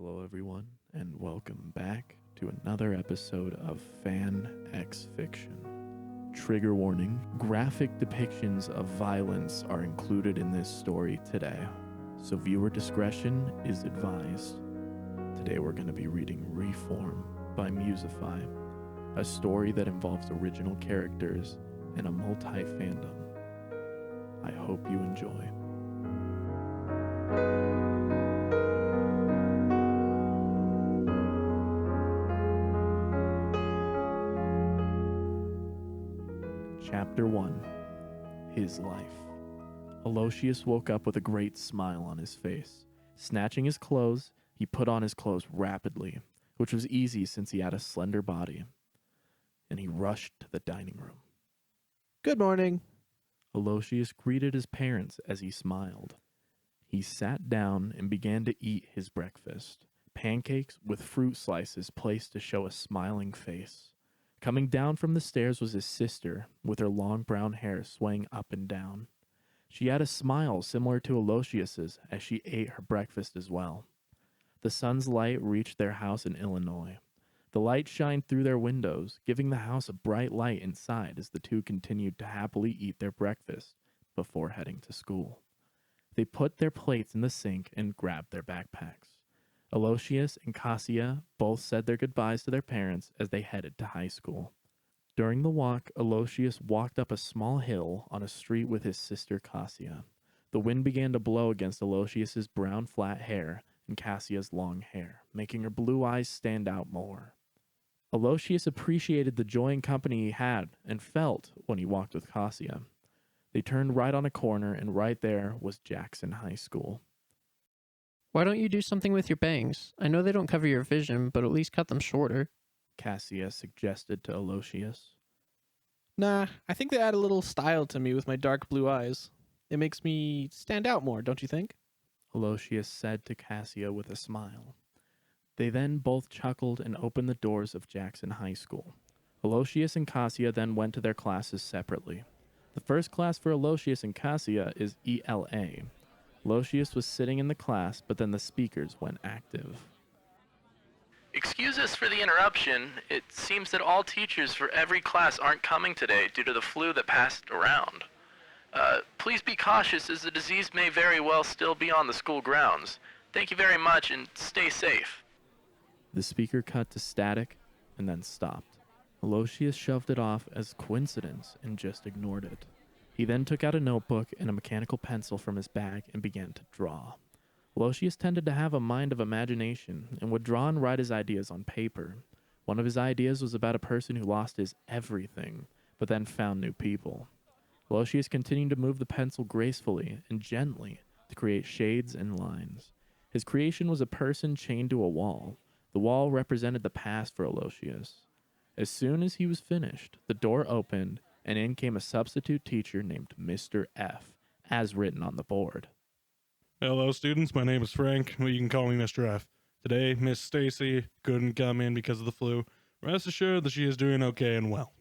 Hello, everyone, and welcome back to another episode of Fan X Fiction. Trigger warning, graphic depictions of violence are included in this story today, so viewer discretion is advised. Today we're going to be reading Reform by Museify, a story that involves original characters and a multi-fandom. I hope you enjoy. Chapter 1. His Life. Aloysius woke up with a great smile on his face. Snatching his clothes, he put on his clothes rapidly, which was easy since he had a slender body, and he rushed to the dining room. Good morning. Aloysius greeted his parents as he smiled. He sat down and began to eat his breakfast, pancakes with fruit slices placed to show a smiling face. Coming down from the stairs was his sister, with her long brown hair swaying up and down. She had a smile similar to Aloysius's as she ate her breakfast as well. The sun's light reached their house in Illinois. The light shined through their windows, giving the house a bright light inside as the two continued to happily eat their breakfast before heading to school. They put their plates in the sink and grabbed their backpacks. Aloysius and Cassia both said their goodbyes to their parents as they headed to high school. During the walk, Aloysius walked up a small hill on a street with his sister Cassia. The wind began to blow against Aloysius's brown flat hair and Cassia's long hair, making her blue eyes stand out more. Aloysius appreciated the joy and company he had and felt when he walked with Cassia. They turned right on a corner, and right there was Jackson High School. Why don't you do something with your bangs? I know they don't cover your vision, but at least cut them shorter. Cassia suggested to Aloysius. Nah, I think they add a little style to me with my dark blue eyes. It makes me stand out more, don't you think? Aloysius said to Cassia with a smile. They then both chuckled and opened the doors of Jackson High School. Aloysius and Cassia then went to their classes separately. The first class for Aloysius and Cassia is ELA. Aloysius was sitting in the class, but then the speakers went active. Excuse us for the interruption. It seems that all teachers for every class aren't coming today due to the flu that passed around. Please be cautious, as the disease may very well still be on the school grounds. Thank you very much, and stay safe. The speaker cut to static and then stopped. Aloysius shoved it off as coincidence and just ignored it. He then took out a notebook and a mechanical pencil from his bag and began to draw. Aloysius tended to have a mind of imagination and would draw and write his ideas on paper. One of his ideas was about a person who lost his everything, but then found new people. Aloysius continued to move the pencil gracefully and gently to create shades and lines. His creation was a person chained to a wall. The wall represented the past for Aloysius. As soon as he was finished, the door opened, and in came a substitute teacher named Mr. F, as written on the board. Hello, students. My name is Frank, but you can call me Mr. F. Today, Miss Stacy couldn't come in because of the flu. Rest assured that she is doing okay and well.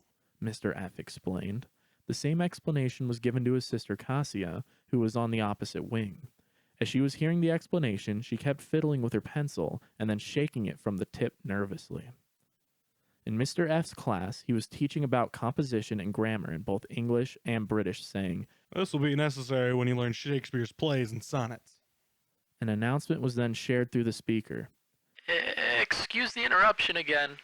Mr. F explained. The same explanation was given to his sister Cassia, who was on the opposite wing. As she was hearing the explanation, she kept fiddling with her pencil and then shaking it from the tip nervously. In Mr. F's class, he was teaching about composition and grammar in both English and British, saying, This will be necessary when you learn Shakespeare's plays and sonnets. An announcement was then shared through the speaker. Excuse the interruption again.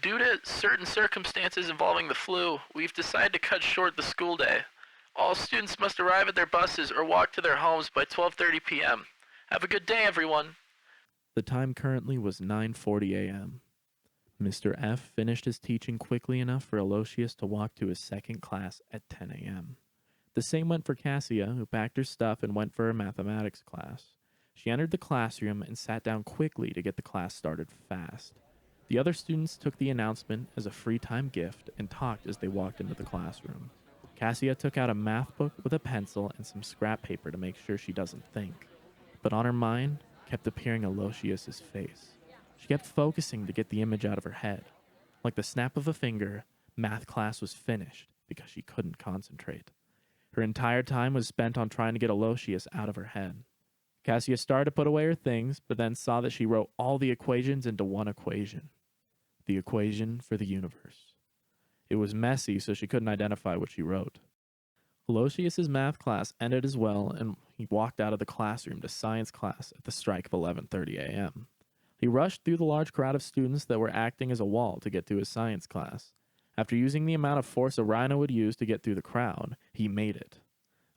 Due to certain circumstances involving the flu, we've decided to cut short the school day. All students must arrive at their buses or walk to their homes by 12:30 p.m. Have a good day, everyone. The time currently was 9:40 a.m. Mr. F finished his teaching quickly enough for Aloysius to walk to his second class at 10 a.m. The same went for Cassia, who packed her stuff and went for her mathematics class. She entered the classroom and sat down quickly to get the class started fast. The other students took the announcement as a free time gift and talked as they walked into the classroom. Cassia took out a math book with a pencil and some scrap paper to make sure she doesn't think. But on her mind kept appearing Aloysius's face. She kept focusing to get the image out of her head. Like the snap of a finger, math class was finished because she couldn't concentrate. Her entire time was spent on trying to get Aloysius out of her head. Cassia started to put away her things, but then saw that she wrote all the equations into one equation. The equation for the universe. It was messy, so she couldn't identify what she wrote. Aloysius's math class ended as well, and he walked out of the classroom to science class at the strike of 11:30 a.m. He rushed through the large crowd of students that were acting as a wall to get to his science class. After using the amount of force a rhino would use to get through the crowd, he made it.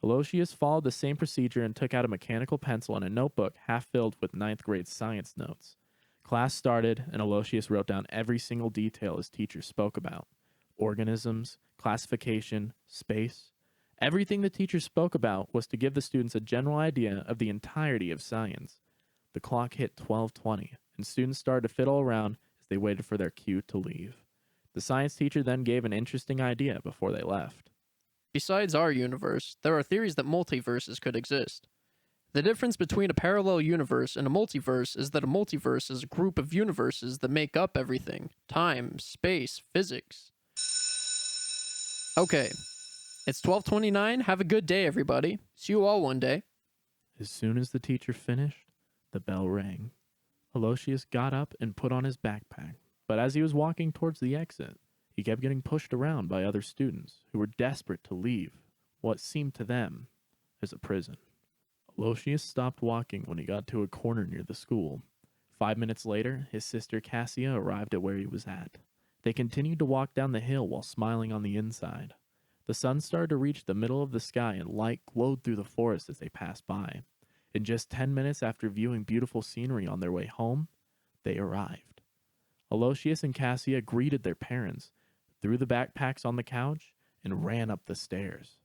Aloysius followed the same procedure and took out a mechanical pencil and a notebook half filled with 9th grade science notes. Class started, and Aloysius wrote down every single detail his teacher spoke about. Organisms, classification, space. Everything the teacher spoke about was to give the students a general idea of the entirety of science. The clock hit 12:20, and students started to fiddle around as they waited for their cue to leave. The science teacher then gave an interesting idea before they left. Besides our universe, there are theories that multiverses could exist. The difference between a parallel universe and a multiverse is that a multiverse is a group of universes that make up everything: time, space, physics. Okay, it's 12:29. Have a good day, everybody. See you all one day. As soon as the teacher finished, the bell rang. Aloysius got up and put on his backpack, but as he was walking towards the exit, he kept getting pushed around by other students who were desperate to leave what seemed to them as a prison. Aloysius stopped walking when he got to a corner near the school. 5 minutes later, his sister Cassia arrived at where he was at. They continued to walk down the hill while smiling on the inside. The sun started to reach the middle of the sky and light glowed through the forest as they passed by. In just 10 minutes after viewing beautiful scenery on their way home, they arrived. Aloysius and Cassia greeted their parents, threw the backpacks on the couch, and ran up the stairs.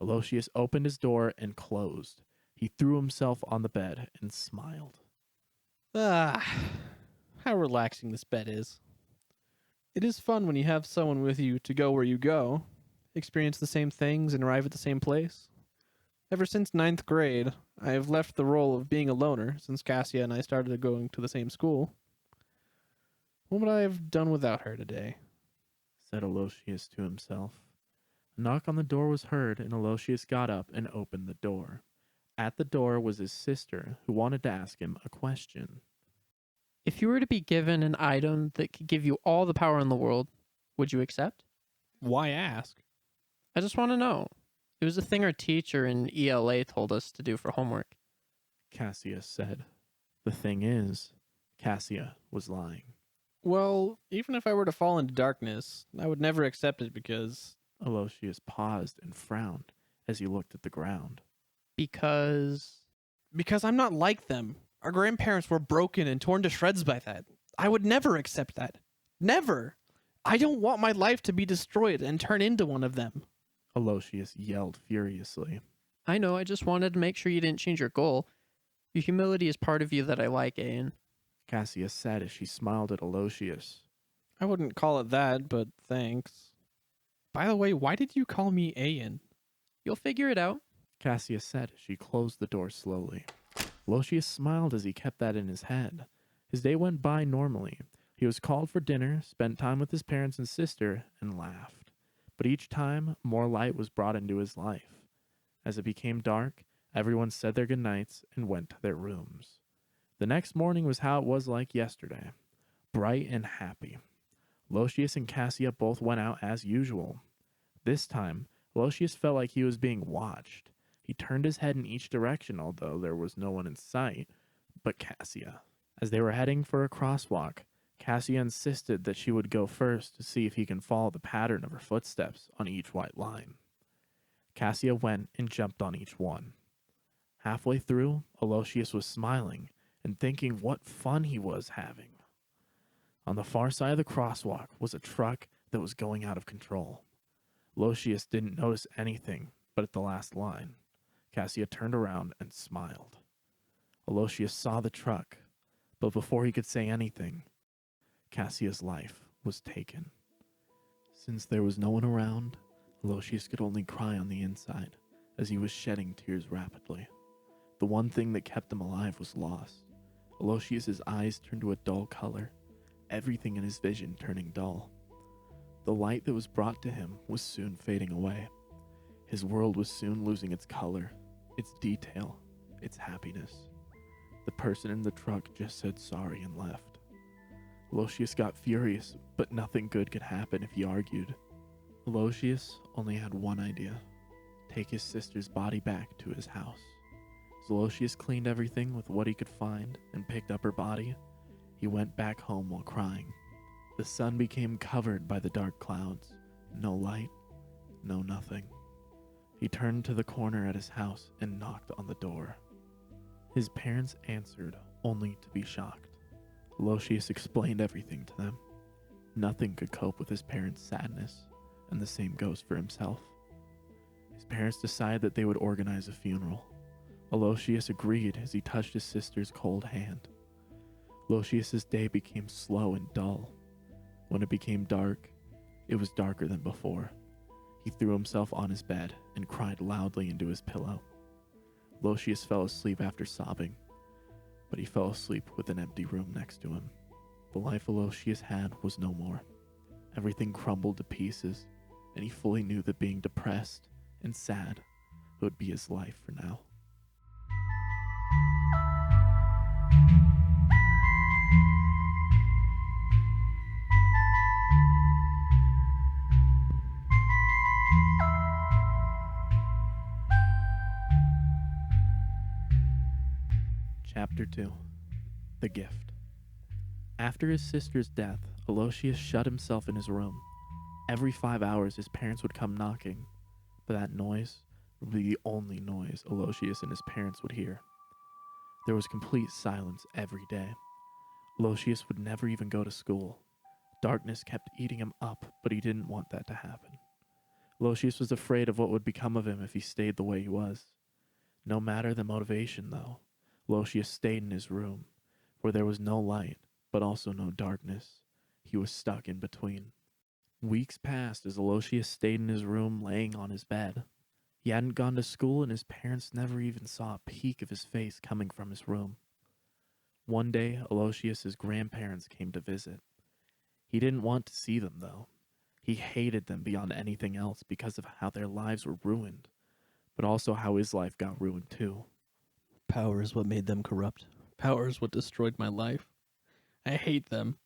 Aloysius opened his door and closed. He threw himself on the bed and smiled. Ah, how relaxing this bed is. It is fun when you have someone with you to go where you go, experience the same things, and arrive at the same place. Ever since 9th grade, I have left the role of being a loner since Cassia and I started going to the same school. What would I have done without her today? Said Aloysius to himself. A knock on the door was heard, and Aloysius got up and opened the door. At the door was his sister, who wanted to ask him a question. If you were to be given an item that could give you all the power in the world, would you accept? Why ask? I just want to know. It was a thing our teacher in ELA told us to do for homework. Cassia said. The thing is, Cassia was lying. Well, even if I were to fall into darkness, I would never accept it because... Aloysius paused and frowned as he looked at the ground. Because I'm not like them. Our grandparents were broken and torn to shreds by that. I would never accept that. Never! I don't want my life to be destroyed and turn into one of them. Aloysius yelled furiously. I know, I just wanted to make sure you didn't change your goal. Your humility is part of you that I like, Ian. Cassia said as she smiled at Aloysius. I wouldn't call it that, but thanks. By the way, why did you call me Ian? You'll figure it out. Cassia said as she closed the door slowly. Aloysius smiled as he kept that in his head. His day went by normally. He was called for dinner, spent time with his parents and sister, and laughed. But each time, more light was brought into his life. As it became dark, everyone said their goodnights and went to their rooms. The next morning was how it was like yesterday, bright and happy. Aloysius and Cassia both went out as usual. This time, Aloysius felt like he was being watched. He turned his head in each direction, although there was no one in sight but Cassia. As they were heading for a crosswalk, Cassia insisted that she would go first to see if he can follow the pattern of her footsteps on each white line. Cassia went and jumped on each one. Halfway through, Aloysius was smiling and thinking what fun he was having. On the far side of the crosswalk was a truck that was going out of control. Aloysius didn't notice anything but at the last line. Cassia turned around and smiled. Aloysius saw the truck, but before he could say anything, Cassia's life was taken. Since there was no one around, Aloysius could only cry on the inside as he was shedding tears rapidly. The one thing that kept him alive was lost. Aloysius's eyes turned to a dull color, everything in his vision turning dull. The light that was brought to him was soon fading away. His world was soon losing its color, its detail, It's happiness. The person in the truck just said sorry and left. Aloysius got furious, but nothing good could happen if he argued. Aloysius only had one idea: take his sister's body back to his house. As Aloysius cleaned everything with what he could find and picked up her body, he went back home while crying. The sun became covered by the dark clouds. No light, no nothing. He turned to the corner at his house and knocked on the door. His parents answered, only to be shocked. Aloysius explained everything to them. Nothing could cope with his parents' sadness, and the same goes for himself. His parents decided that they would organize a funeral. Aloysius agreed as he touched his sister's cold hand. Aloysius's day became slow and dull. When it became dark, it was darker than before. He threw himself on his bed and cried loudly into his pillow. Aloysius fell asleep after sobbing, but he fell asleep with an empty room next to him. The life Aloysius had was no more. Everything crumbled to pieces, and he fully knew that being depressed and sad would be his life for now. Chapter 2. The Gift. After his sister's death, Aloysius shut himself in his room. Every 5 hours his parents would come knocking, but that noise would be the only noise Aloysius and his parents would hear. There was complete silence every day. Aloysius would never even go to school. Darkness kept eating him up, but he didn't want that to happen. Aloysius was afraid of what would become of him if he stayed the way he was. No matter the motivation, though, Aloysius stayed in his room, where there was no light, but also no darkness. He was stuck in between. Weeks passed as Aloysius stayed in his room laying on his bed. He hadn't gone to school, and his parents never even saw a peek of his face coming from his room. One day, Aloysius's grandparents came to visit. He didn't want to see them, though. He hated them beyond anything else because of how their lives were ruined, but also how his life got ruined too. Power is what made them corrupt. Power is what destroyed my life. I hate them.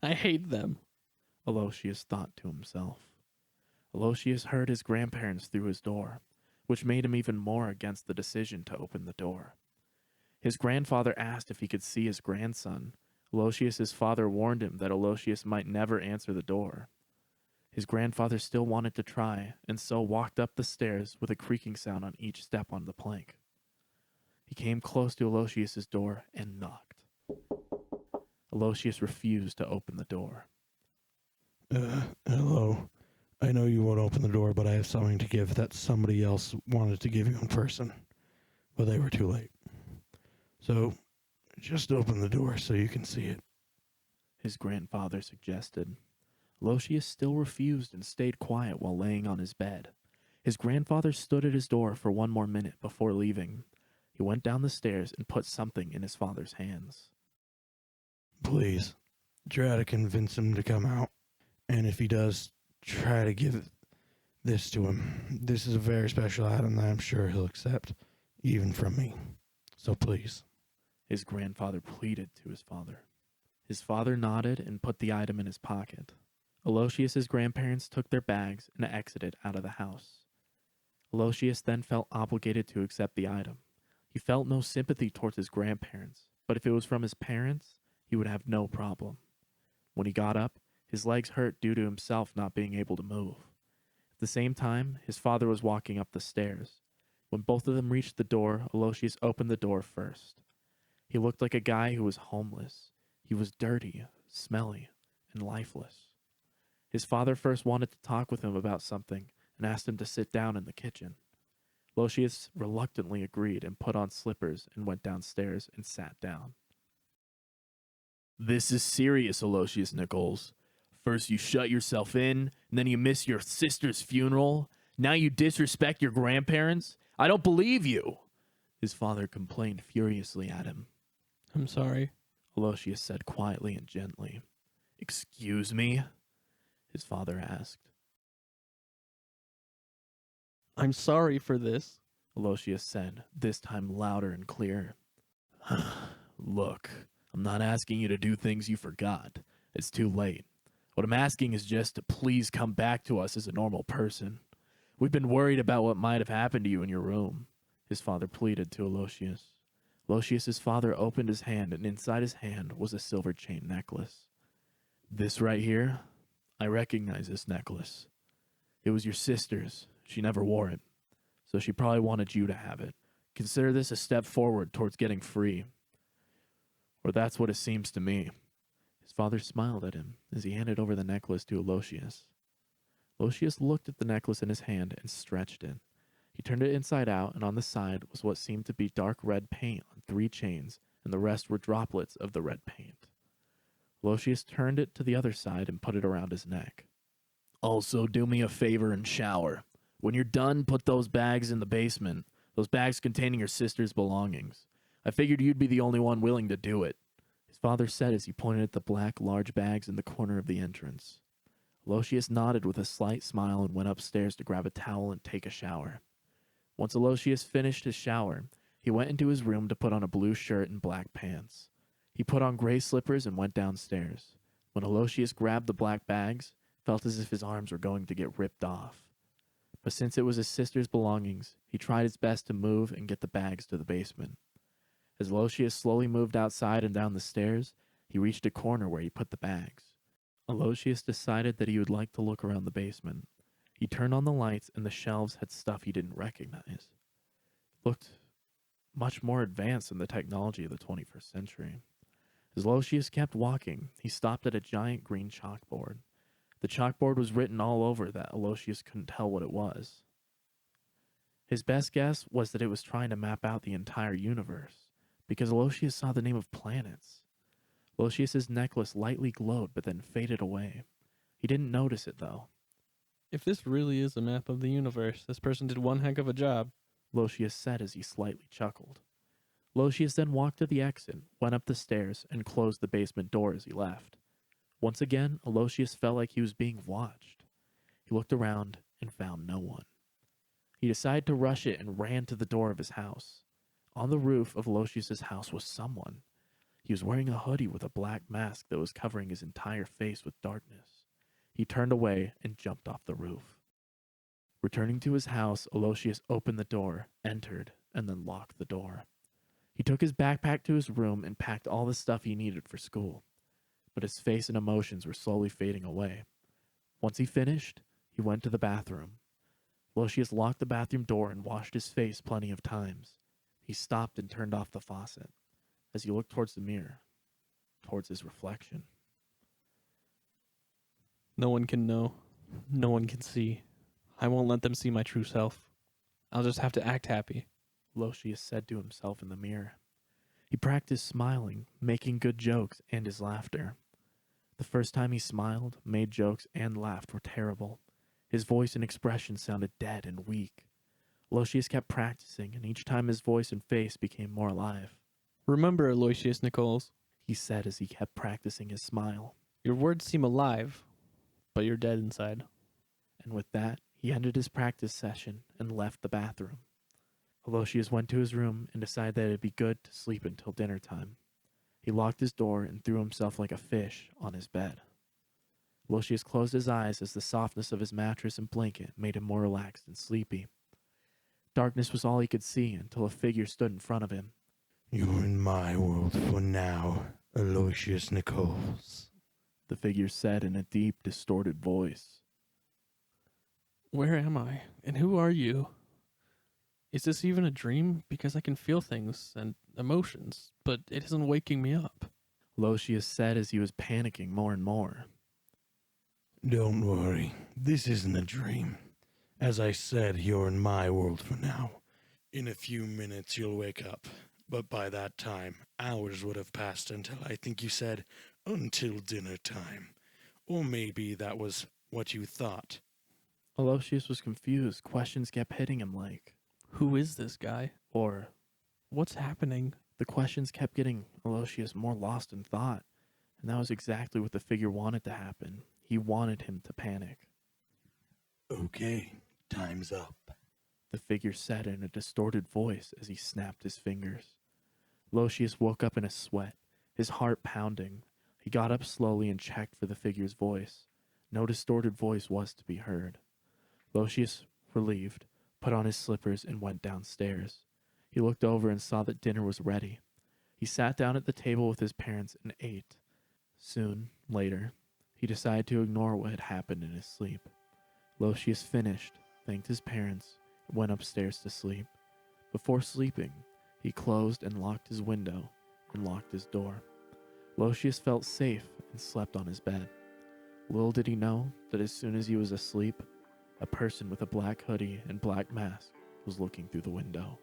I hate them. Aloysius thought to himself. Aloysius heard his grandparents through his door, which made him even more against the decision to open the door. His grandfather asked if he could see his grandson. Aloysius's father warned him that Aloysius might never answer the door. His grandfather still wanted to try, and so walked up the stairs with a creaking sound on each step on the plank. He came close to Aloysius's door and knocked. Aloysius refused to open the door. Hello. I know you won't open the door, but I have something to give that somebody else wanted to give you in person, but they were too late. So, just open the door so you can see it. His grandfather suggested. Aloysius still refused and stayed quiet while laying on his bed. His grandfather stood at his door for one more minute before leaving. He went down the stairs and put something in his father's hands. Please, try to convince him to come out. And if he does, try to give this to him. This is a very special item that I'm sure he'll accept, even from me. So please. His grandfather pleaded to his father. His father nodded and put the item in his pocket. Aloysius's grandparents took their bags and exited out of the house. Aloysius then felt obligated to accept the item. He felt no sympathy towards his grandparents, but if it was from his parents, he would have no problem. When he got up, his legs hurt due to himself not being able to move. At the same time, his father was walking up the stairs. When both of them reached the door, Aloysius opened the door first. He looked like a guy who was homeless. He was dirty, smelly, and lifeless. His father first wanted to talk with him about something and asked him to sit down in the kitchen. Aloysius reluctantly agreed and put on slippers and went downstairs and sat down. "This is serious, Aloysius Nichols. First you shut yourself in, and then you miss your sister's funeral. Now you disrespect your grandparents? I don't believe you!" His father complained furiously at him. I'm sorry. Aloysius said quietly and gently. "Excuse me?" his father asked. I'm sorry for this. Aloysius said, this time louder and clearer. Look, I'm not asking you to do things you forgot. It's too late. What I'm asking is just to please come back to us as a normal person. We've been worried about what might have happened to you in your room, his father pleaded to Aloysius. Aloysius's father opened his hand, and inside his hand was a silver chain necklace. This right here, I recognize this necklace. It was your sister's. She never wore it, so she probably wanted you to have it. Consider this a step forward towards getting free. Or that's what it seems to me. His father smiled at him as he handed over the necklace to Aloysius. Aloysius looked at the necklace in his hand and stretched it. He turned it inside out, and on the side was what seemed to be dark red paint on 3 chains, and the rest were droplets of the red paint. Aloysius turned it to the other side and put it around his neck. Also, do me a favor and shower. When you're done, put those bags in the basement, those bags containing your sister's belongings. I figured you'd be the only one willing to do it, his father said as he pointed at the black, large bags in the corner of the entrance. Aloysius nodded with a slight smile and went upstairs to grab a towel and take a shower. Once Aloysius finished his shower, he went into his room to put on a blue shirt and black pants. He put on gray slippers and went downstairs. When Aloysius grabbed the black bags, it felt as if his arms were going to get ripped off. But since it was his sister's belongings, he tried his best to move and get the bags to the basement. As Aloysius slowly moved outside and down the stairs, he reached a corner where he put the bags. Aloysius decided that he would like to look around the basement. He turned on the lights, and the shelves had stuff he didn't recognize. It looked much more advanced than the technology of the 21st century. As Aloysius kept walking, he stopped at a giant green chalkboard. The chalkboard was written all over that Aloysius couldn't tell what it was. His best guess was that it was trying to map out the entire universe, because Aloysius saw the name of planets. Aloysius's necklace lightly glowed but then faded away. He didn't notice it, though. If this really is a map of the universe, this person did one heck of a job, Aloysius said as he slightly chuckled. Aloysius then walked to the exit, went up the stairs, and closed the basement door as he left. Once again, Aloysius felt like he was being watched. He looked around and found no one. He decided to rush it and ran to the door of his house. On the roof of Aloysius's house was someone. He was wearing a hoodie with a black mask that was covering his entire face with darkness. He turned away and jumped off the roof. Returning to his house, Aloysius opened the door, entered, and then locked the door. He took his backpack to his room and packed all the stuff he needed for school. But his face and emotions were slowly fading away. Once he finished, he went to the bathroom. Aloysius locked the bathroom door and washed his face plenty of times. He stopped and turned off the faucet. As he looked towards the mirror, towards his reflection. no one can know. No one can see. I won't let them see my true self. I'll just have to act happy, Aloysius said to himself in the mirror. He practiced smiling, making good jokes, and his laughter. The first time he smiled, made jokes, and laughed were terrible. His voice and expression sounded dead and weak. Aloysius kept practicing, and each time his voice and face became more alive. Remember, Aloysius Nichols, He said as he kept practicing his smile. your words seem alive, but you're dead inside. And with that, he ended his practice session and left the bathroom. Aloysius went to his room and decided that it'd be good to sleep until dinner time. He locked his door and threw himself like a fish on his bed. Aloysius closed his eyes as the softness of his mattress and blanket made him more relaxed and sleepy. Darkness was all he could see until a figure stood in front of him. You're in my world for now, Aloysius Nichols. The figure said in a deep, distorted voice. Where am I? And who are you? Is this even a dream? Because I can feel things and emotions, but it isn't waking me up. Aloysius said as he was panicking more and more. Don't worry, this isn't a dream. As I said, you're in my world for now. In a few minutes you'll wake up, but by that time, hours would have passed until I think you said, until dinner time. Or maybe that was what you thought. Aloysius was confused. Questions kept hitting him like, Who is this guy? or What's happening? the questions kept getting Aloysius more lost in thought. And that was exactly what the figure wanted to happen. He wanted him to panic. Okay, time's up. The figure said in a distorted voice as he snapped his fingers. Aloysius woke up in a sweat, his heart pounding. He got up slowly and checked for the figure's voice. No distorted voice was to be heard. Aloysius, relieved, put on his slippers and went downstairs. He looked over and saw that dinner was ready. He sat down at the table with his parents and ate. Soon, later, he decided to ignore what had happened in his sleep. Aloysius finished, thanked his parents, and went upstairs to sleep. Before sleeping, he closed and locked his window and locked his door. Aloysius felt safe and slept on his bed. Little did he know that as soon as he was asleep, a person with a black hoodie and black mask was looking through the window,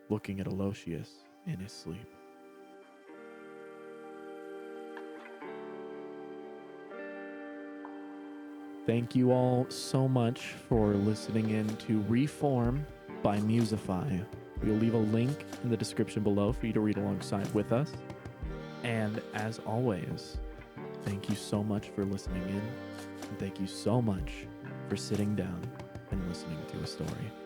looking at Aloysius in his sleep. Thank you all so much for listening in to Reform by Museify. We'll leave a link in the description below for you to read alongside with us. And as always, thank you so much for listening in. And thank you so much for sitting down and listening to a story.